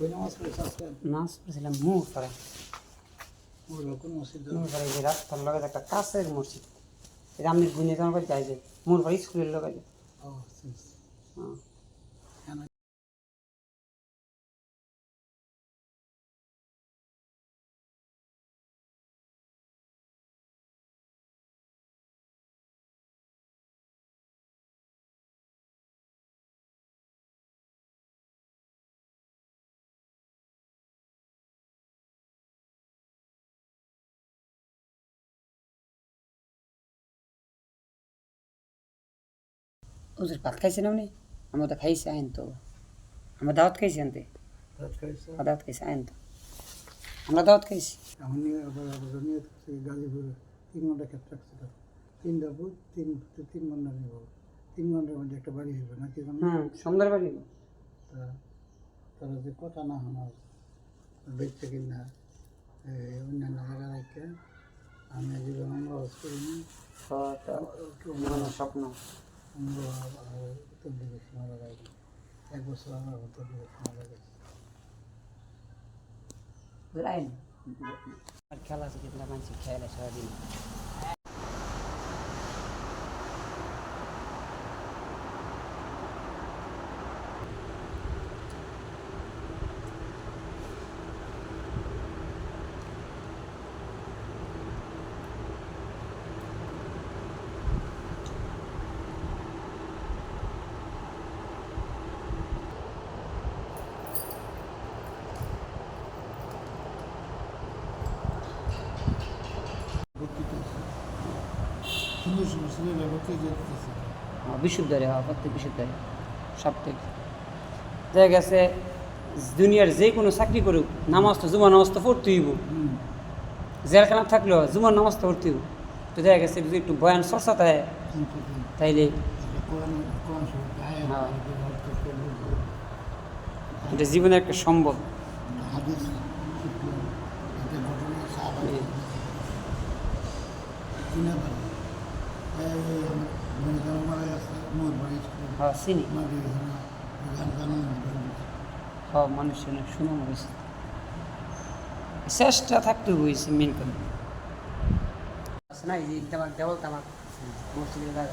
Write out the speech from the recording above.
ওই নামাজ পড়েছে আজকে? নামাজ পড়েছিলাম মুখ পরে কোন মসজিদ? মুখ পরে যে রাস্তার লগে একটা কাছের মসজিদ, এটা আমি গুনে তোমার বাড়ি যাই যে মোর বাড়ি স্কুলের লগে যে। ও হ্যাঁ ওদের ভাত খাইছে না উনি? আমরা তো খাইছি আইন তো, আমরা দাওয়াত খাইছি আনতে, রাত খাইছে? দাওয়াত খাইছি আইন তো, আমরা দাওয়াত খাইছি। এখন নিয়ে আবার নিয়ে থাকছে গাজীপুরে 3 ঘন্টা ক্যাব রাখছিল। 3টা বুথ 3 ঘন্টা নিব। 3 ঘন্টার মধ্যে একটা বাড়ি হবে নাকি? সুন্দর বাড়ি। তারা যে কথা না আমার বেঁচে কিনা অন্যান্য জায়গা রেখে আমি জীবন আমরা করিনি। স্বপ্ন আমরা উত্তর দিকে মারা যায়নি। 1 বছর আমরা উত্তর দিকে মারা গেছি। আইন আর খেলা আছে কিনা মানুষ খেলে সারাদিন। বিশুদ্ধারে প্রত্যেক বিশুদ্ধারে সপ্তাহে দেখা গেছে দুনিয়ার যে কোনো চাকরি করুক নামাজ তো জুমার নামাজ তো পড়তে হইব, জেলখানা থাকলেও জুমার নামাজ তো পড়তে হইব। তো দেখা গেছে যদি একটু বয়ান চর্চা থাকে তাইলে এটা জীবনের একটা সম্ভব। হ্যাঁ চিনি, হ্যাঁ মানুষের সুনাম হয়েছে, চেষ্টা থাকতে হয়েছে মেন করে। আছে না এই যে দেওয়াল আমার মসজিদের